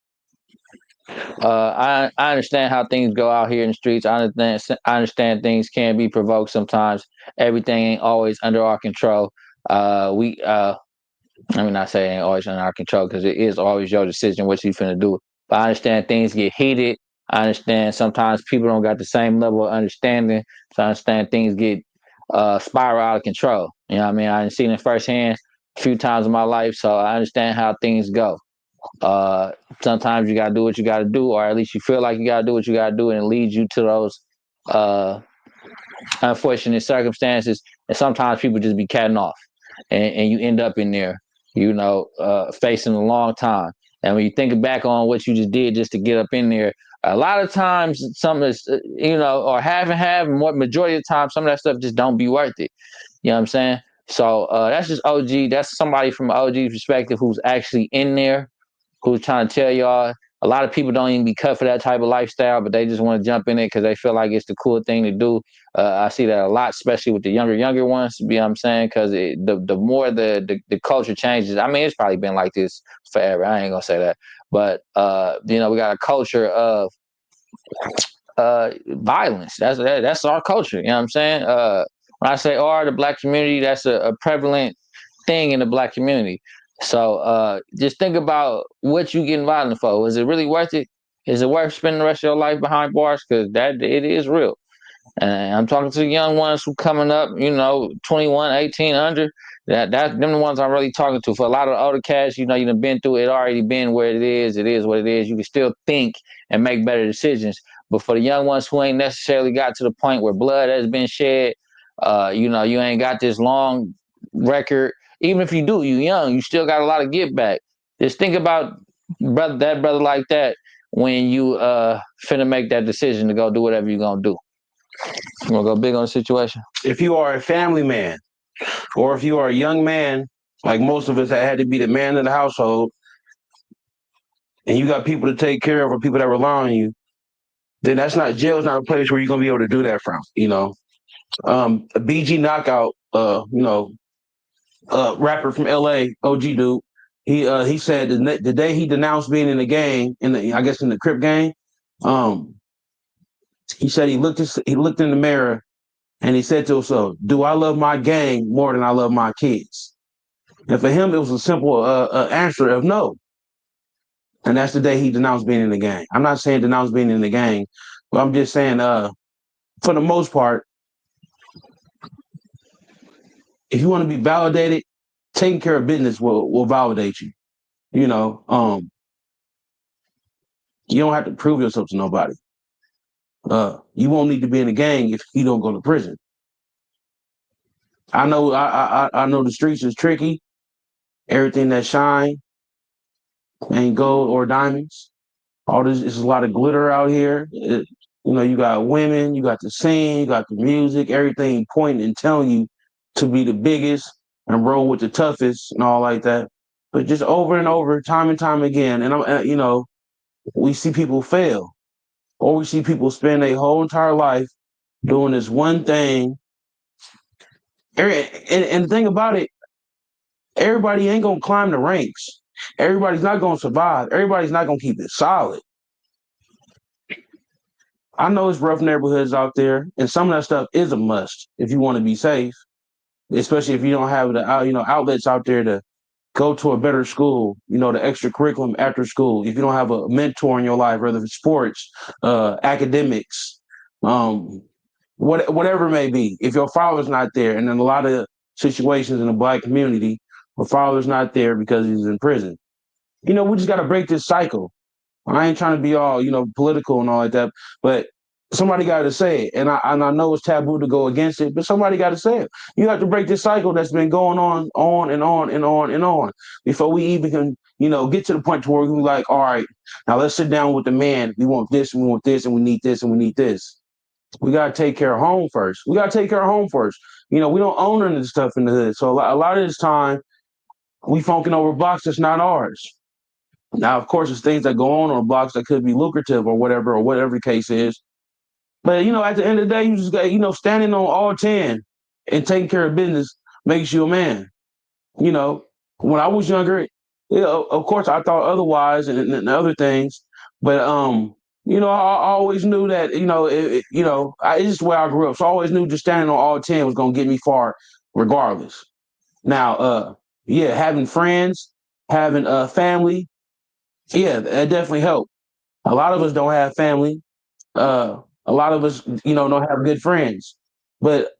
I understand how things go out here in the streets. I understand things can be provoked sometimes. Everything ain't always under our control. I mean, not say it ain't always under our control, because it is always your decision what you finna do. But I understand things get heated. I understand sometimes people don't got the same level of understanding. So I understand things get spiral out of control. You know what I mean? I've seen it firsthand a few times in my life, so I understand how things go. Uh, Sometimes you gotta do what you gotta do, or at least you feel like you gotta do what you gotta do, and it leads you to those uh, unfortunate circumstances. And sometimes people just be catting off, and you end up in there, you know, facing a long time. And when you think back on what you just did just to get up in there, a lot of times some of this, you know, or half and half, and what majority of the time, some of that stuff just don't be worth it. You know what I'm saying? So that's just OG. That's somebody from OG perspective who's actually in there, who's trying to tell y'all. A lot of people don't even be cut for that type of lifestyle, but they just want to jump in it because they feel like it's the cool thing to do. I see that a lot, especially with the younger ones. You know what I'm saying? Because the more the culture changes, I mean, it's probably been like this forever. I ain't gonna say that, but you know, we got a culture of violence. That's our culture. You know what I'm saying? When I say our, the black community, that's a prevalent thing in the black community. So just think about what you getting violent for. Is it really worth it? Is it worth spending the rest of your life behind bars? Because that it is real. And I'm talking to the young ones who coming up, you know, 21, 18, under. Them the ones I'm really talking to. For a lot of the older cats, you know, you done been through it, already been where it is. It is what it is. You can still think and make better decisions. But for the young ones who ain't necessarily got to the point where blood has been shed, you know, you ain't got this long record. Even if you do, you young, you still got a lot of get back. Just think about brother like that when you finna make that decision to go do whatever you're gonna do. You want to go big on the situation? If you are a family man, or if you are a young man, like most of us that had to be the man of the household, and you got people to take care of or people that rely on you, then jail's not a place where you're gonna be able to do that from. You know, a BG Knockout, you know, rapper from LA, OG dude, He said the day he denounced being in the gang, I guess in the Crip gang, um, he said he looked in the mirror and he said to himself, "Do I love my gang more than I love my kids?" And for him, it was a simple answer of no. And that's the day he denounced being in the gang. I'm not saying denounce being in the gang, but I'm just saying, for the most part, if you want to be validated, taking care of business will validate you. You know, you don't have to prove yourself to nobody. You won't need to be in a gang if you don't go to prison. I know the streets is tricky. Everything that shine ain't gold or diamonds. All this is a lot of glitter out here. You got women, you got the scene, you got the music, everything pointing and telling you to be the biggest and roll with the toughest and all like that. But just over and over, time and time again, and we see people fail, or we see people spend their whole entire life doing this one thing. And the thing about it, everybody ain't gonna climb the ranks. Everybody's not gonna survive. Everybody's not gonna keep it solid. I know it's rough neighborhoods out there, and some of that stuff is a must if you want to be safe, especially if you don't have the outlets out there to go to a better school, the extra curriculum after school. If you don't have a mentor in your life, whether it's sports, academics, whatever it may be, if your father's not there, and in a lot of situations in the Black community, my father's not there because he's in prison. We just got to break this cycle. I ain't trying to be all, political and all like that, but somebody got to say it. And I know it's taboo to go against it, but somebody got to say it. You have to break this cycle that's been going on and on and on and on before we even can, get to the point to where we're like, all right, now let's sit down with the man. We want this, and we want this, and we need this, and we need this. We got to take care of home first. We got to take care of home first. We don't own any of this stuff in the hood. So a lot of this time, we funking over blocks that's not ours. Now, of course, there's things that go on blocks that could be lucrative or whatever the case is. But, at the end of the day, you just got, standing on all 10 and taking care of business makes you a man. You know, when I was younger, of course, I thought otherwise and other things. But, I always knew that, it's just where I grew up. So I always knew just standing on all 10 was going to get me far regardless. Now, yeah, having friends, having a family, yeah, that definitely helped. A lot of us don't have family. A lot of us, don't have good friends. But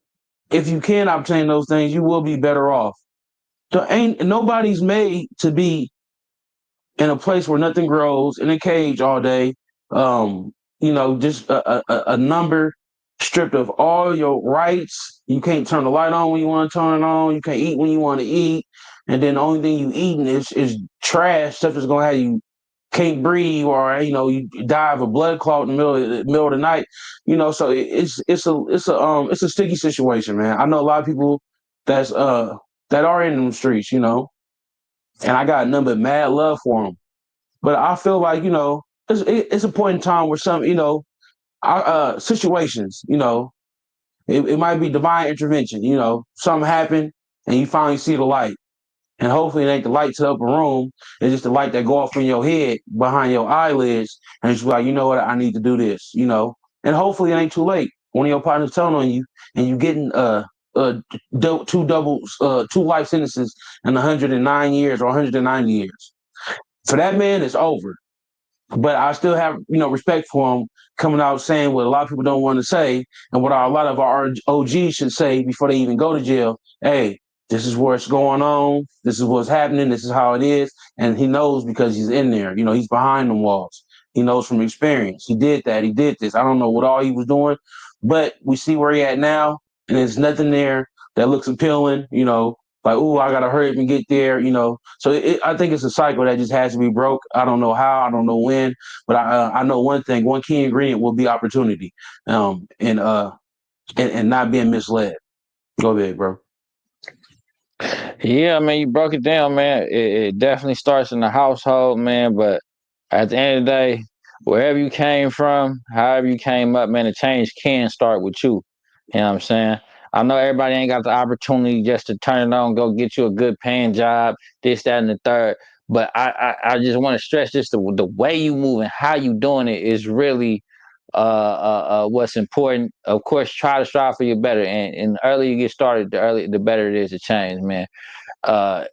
if you can obtain those things, you will be better off. So ain't nobody's made to be in a place where nothing grows in a cage all day. Just a number stripped of all your rights. You can't turn the light on when you want to turn it on. You can't eat when you want to eat. And then the only thing you eating is trash, stuff that's gonna have you can't breathe, or you die of a blood clot in the middle of the night. So it's a sticky situation, man. I know a lot of people that's that are in them streets, and I got nothing but mad love for them. But I feel like it's a point in time where some situations, it might be divine intervention. Something happened and you finally see the light. And hopefully it ain't the light to the upper room. It's just the light that go off in your head behind your eyelids. And it's like, you know what, I need to do this, And hopefully it ain't too late. One of your partners telling on you and you getting two life sentences in 109 years or 190 years. For that man, it's over. But I still have, respect for him coming out saying what a lot of people don't want to say, and what a lot of our OGs should say before they even go to jail. Hey, this is what's going on. This is what's happening. This is how it is. And he knows because he's in there. He's behind the walls. He knows from experience. He did that. He did this. I don't know what all he was doing, but we see where he at now, and there's nothing there that looks appealing. Like, oh, I gotta hurry up and get there. So I think it's a cycle that just has to be broke. I don't know how. I don't know when, but I know one thing. One key ingredient will be opportunity, and not being misled. Go ahead, bro. Yeah, man, you broke it down, man. It definitely starts in the household, man. But at the end of the day, wherever you came from, however you came up, man, the change can start with you. You know what I'm saying? I know everybody ain't got the opportunity just to turn it on, go get you a good paying job, this, that, and the third. But I just want to stress just the way you move and how you doing it is really what's important. Of course, try to strive for your better, and the earlier you get started, the better it is to change, man.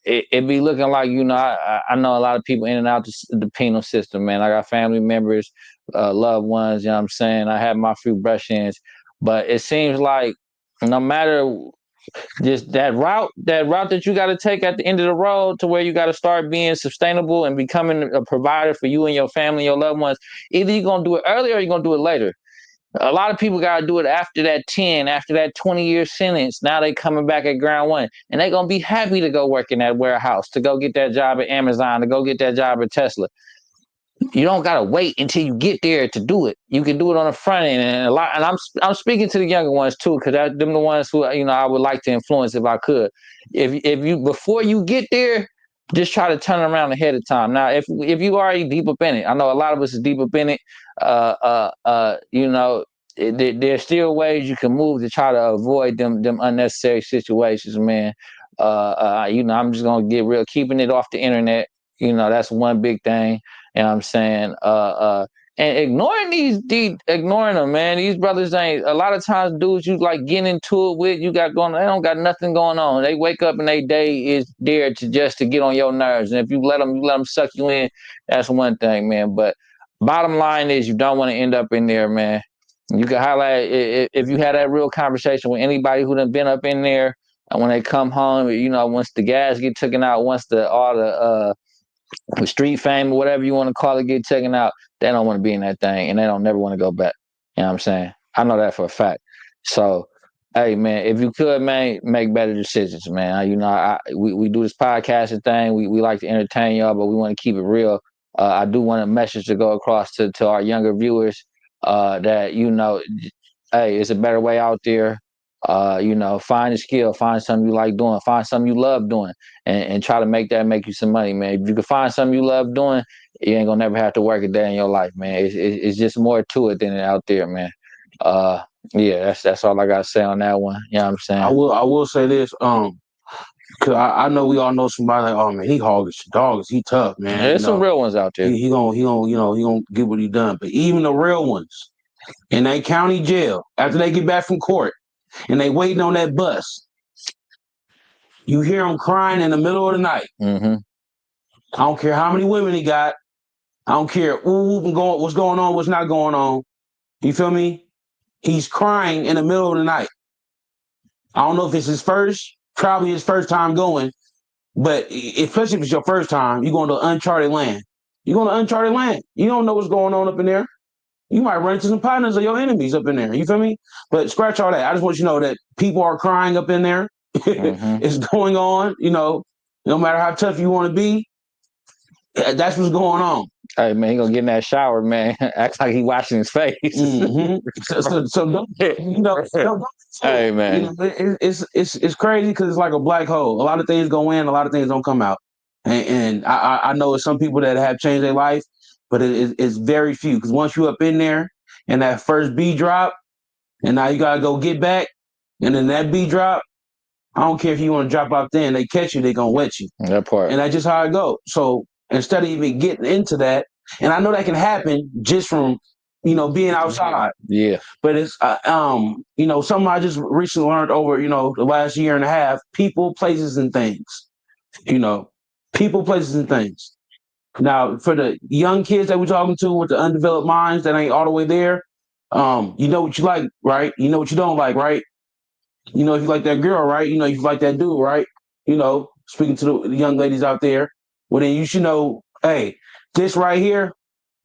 It be looking like, you know, I know a lot of people in and out the penal system, man. I got family members, loved ones, you know what I'm saying? I have my few brush-ins, but it seems like no matter just that route that you got to take at the end of the road to where you got to start being sustainable and becoming a provider for you and your family, your loved ones, either you're going to do it earlier or you're going to do it later. A lot of people got to do it after that 10, after that 20-year sentence. Now they coming back at ground one, and they going to be happy to go work in that warehouse, to go get that job at Amazon, to go get that job at Tesla. You don't gotta wait until you get there to do it. You can do it on the front end, and I'm speaking to the younger ones too, because them the ones who, you know, I would like to influence if I could. If you, before you get there, just try to turn around ahead of time. Now, if you already deep up in it, I know a lot of us is deep up in it. You know, there's still ways you can move to try to avoid them unnecessary situations, man. You know, I'm just gonna get real, keeping it off the internet. You know, that's one big thing. You know what I'm saying? And ignoring them, man. These brothers ain't, a lot of times dudes you like getting into it with, you got going, they don't got nothing going on. They wake up and they day is there to just to get on your nerves. And if you let them suck you in, that's one thing, man. But bottom line is, you don't want to end up in there, man. You can highlight if you had that real conversation with anybody who done been up in there, and when they come home, you know, once the gas get taken out, once all the with street fame or whatever you want to call it get taken out, they don't want to be in that thing, and they don't never want to go back. You know what I'm saying? I know that for a fact. So, hey man, if you could, man, make better decisions, man. You know, we do this podcasting thing. We like to entertain y'all, but we want to keep it real. I do want a message to go across to our younger viewers, that, you know, hey, it's a better way out there. You know, find a skill, find something you like doing, find something you love doing, and try to make you some money, man. If you can find something you love doing, you ain't gonna never have to work a day in your life, man. It's just more to it than it out there, man. Uh, yeah, that's all I gotta say on that one. You know what I'm saying? I will say this, cause I know we all know somebody like, oh man, he hoggish, dogs, he tough, man. You There's some know, real ones out there. he gonna you know he gonna get what he done. But even the real ones in that county jail, after they get back from court and they waiting on that bus, you hear them crying in the middle of the night. Mm-hmm. I don't care how many women he got. I don't care what's going on, what's not going on. You feel me? He's crying in the middle of the night. I don't know if it's probably his first time going, but especially if it's your first time, you're going to uncharted land. You're going to uncharted land. You don't know what's going on up in there. You might run into some partners of your enemies up in there. You feel me? But scratch all that. I just want you to know that people are crying up in there. Mm-hmm. It's going on. You know, no matter how tough you want to be, that's what's going on. Hey man, he gonna get in that shower, man. Acts like he washing his face. Mm-hmm. So don't, you know, don't Hey you man. know, it's crazy because it's like a black hole. A lot of things go in, a lot of things don't come out. And I know it's some people that have changed their life, but it's very few. Because once you up in there and that first B drop, and now you gotta go get back, and then that B drop, I don't care if you want to drop out there and they catch you, they gonna wet you. That part. And that's just how it goes. So instead of even getting into that, and I know that can happen just from, you know, being outside. Yeah. But it's you know, something I just recently learned over, you know, the last year and a half: people, places, and things. You know, people, places, and things. Now, for the young kids that we're talking to with the undeveloped minds that ain't all the way there, you know what you like, right? You know what you don't like, right? You know if you like that girl, right? You know if you like that dude, right? You know, speaking to the young ladies out there, well then you should know, hey, this right here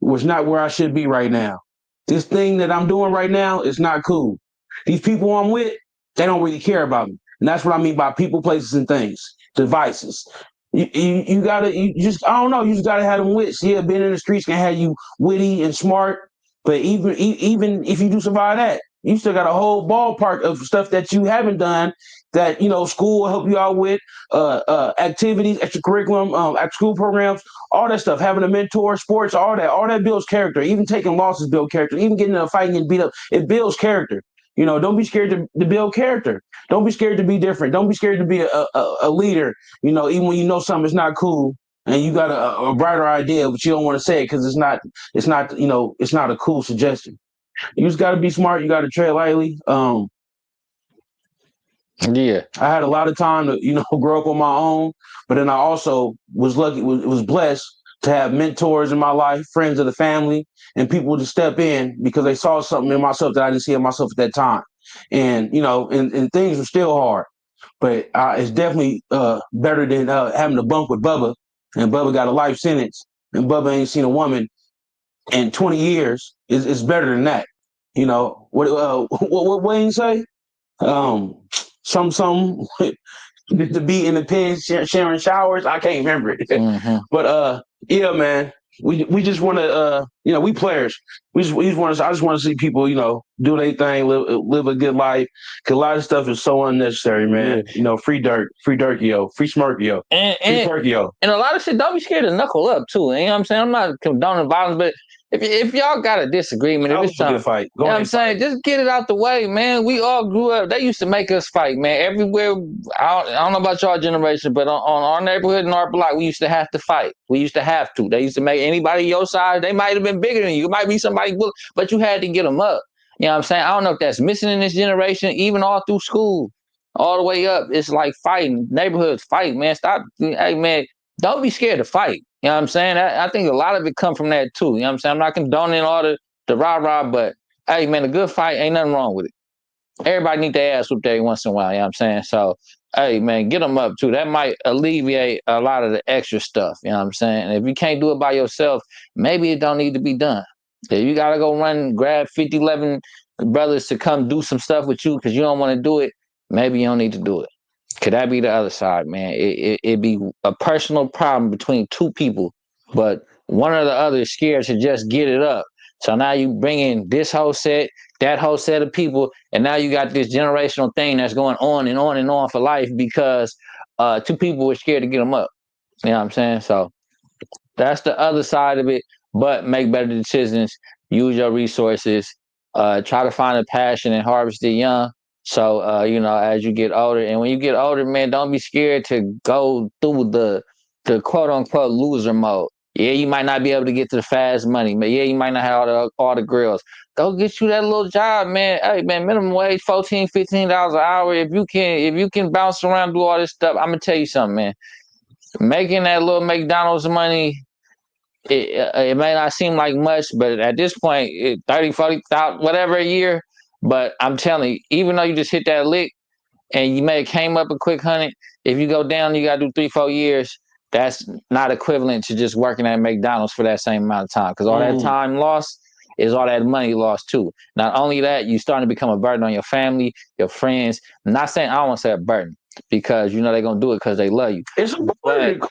was not where I should be right now. This thing that I'm doing right now is not cool. These people I'm with, they don't really care about me. And that's what I mean by people, places, and things, devices. You gotta, you just, I don't know, you just gotta have them wits. Yeah, being in the streets can have you witty and smart, but even if you do survive that, you still got a whole ballpark of stuff that you haven't done that, you know, school will help you out with, activities, extracurriculum, after school programs, all that stuff, having a mentor, sports, all that builds character. Even taking losses build character. Even getting in a fight and getting beat up, it builds character. You know, don't be scared to build character. Don't be scared to be different. Don't be scared to be a leader. You know, even when you know something is not cool. and you got a brighter idea, but you don't want to say it because it's not a cool suggestion. You just got to be smart. You got to tread lightly. Yeah. I had a lot of time to, grow up on my own, but then I also was was blessed to have mentors in my life, friends of the family, and people to step in because they saw something in myself that I didn't see in myself at that time. And, and things were still hard, but it's definitely better than having to bunk with Bubba, and Bubba got a life sentence, and Bubba ain't seen a woman in 20 years. It's better than that. What Wayne say? Um, some to be in the pen sharing showers. I can't remember it, but yeah, man. We just want to we players. We just want to. I just want to see people do their thing, live a good life. Cause a lot of stuff is so unnecessary, man. Yeah. Free Dirkio, free Smurkio, free Perkio. And a lot of shit, don't be scared to knuckle up too. You know what I'm saying? I'm not condoning violence, but if y'all got a disagreement, if it's Go trying, ahead, fight. you know what I'm saying? Just get it out the way, man. We all grew up. They used to make us fight, man. Everywhere. I don't know about y'all generation, but on our neighborhood and our block, we used to have to fight. We used to have to. They used to make anybody your size. They might have been bigger than you. It might be somebody, but you had to get them up. You know what I'm saying? I don't know if that's missing in this generation, even all through school, all the way up. It's like fighting, neighborhoods fight, man. Stop. Hey, man, don't be scared to fight. You know what I'm saying? I think a lot of it come from that too. You know what I'm saying? I'm not condoning all the rah-rah, but hey, man, a good fight ain't nothing wrong with it. Everybody need their ass whooped every once in a while. You know what I'm saying? So, hey, man, get them up too. That might alleviate a lot of the extra stuff. You know what I'm saying? And if you can't do it by yourself, maybe it don't need to be done. If you got to go run, grab 50, 11 brothers to come do some stuff with you because you don't want to do it, maybe you don't need to do it. Could that be the other side, man? It'd be a personal problem between two people, but one or the other is scared to just get it up. So now you bring in this whole set, that whole set of people, and now you got this generational thing that's going on and on and on for life because two people were scared to get them up. You know what I'm saying? So that's the other side of it. But make better decisions, use your resources, try to find a passion and harvest it young. So as you get older, and when you get older, man, don't be scared to go through the quote unquote loser mode. Yeah, you might not be able to get to the fast money, but yeah, you might not have all the grills. Go get you that little job, man. Hey, man, minimum wage, $14, $15 an hour. If you can bounce around, do all this stuff, I'm gonna tell you something, man. Making that little McDonald's money, it may not seem like much, but at this point, 30, 40,000, whatever a year. But I'm telling you, even though you just hit that lick and you may have came up a quick 100, if you go down, you got to do 3, 4 years. That's not equivalent to just working at McDonald's for that same amount of time. Because all that time lost is all that money lost too. Not only that, you starting to become a burden on your family, your friends. I'm not saying I don't want to say a burden because they're gonna do it because they love you. It's a burden.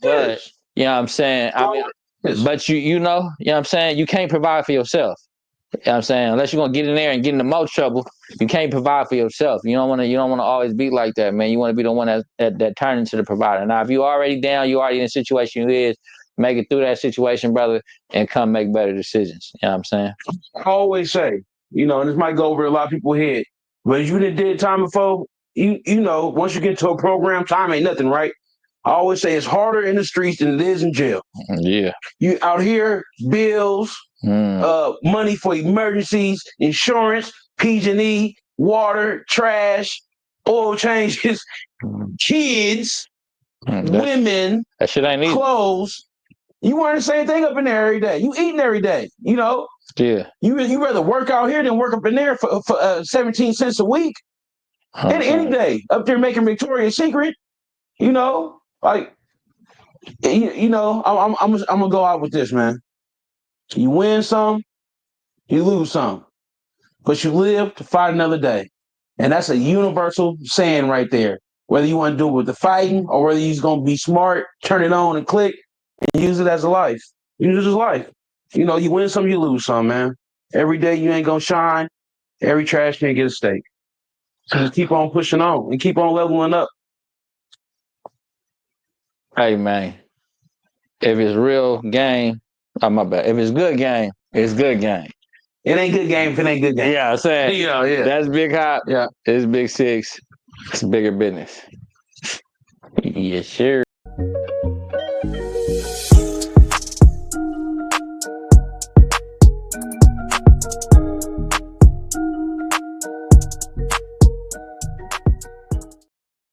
But you know what I'm saying? I mean, but you know what I'm saying? You can't provide for yourself. You know what I'm saying? Unless you're gonna get in there and get into more trouble, you can't provide for yourself. You don't wanna always be like that, man. You wanna be the one that turn into the provider. Now if you already down, you already in a situation you is, make it through that situation, brother, and come make better decisions. You know what I'm saying? I always say, and this might go over a lot of people's head, but if you did time before, once you get to a program, time ain't nothing, right? I always say it's harder in the streets than it is in jail. Yeah. You out here, bills, money for emergencies, insurance, PG&E, water, trash, oil changes, kids, women, that shit ain't easy. clothes. You wearing the same thing up in there every day. You eating every day, Yeah. You rather work out here than work up in there for 17 cents a week. Any day up there making Victoria's Secret, like I'm gonna go out with this, man. You win some, you lose some, but you live to fight another day, and that's a universal saying right there. Whether you want to do it with the fighting or whether you're gonna be smart, turn it on and click, and use it as a life. Use it as life. You win some, you lose some, man. Every day you ain't gonna shine. Every trash can get a steak. So just keep on pushing on and keep on leveling up. Hey, man. If it's real game, my bad. If it's good game, it's good game. It ain't good game if it ain't good game. Yeah, I'm saying. Yeah. That's Big Hop. Yeah. It's Big Six. It's bigger business. Yes, sure.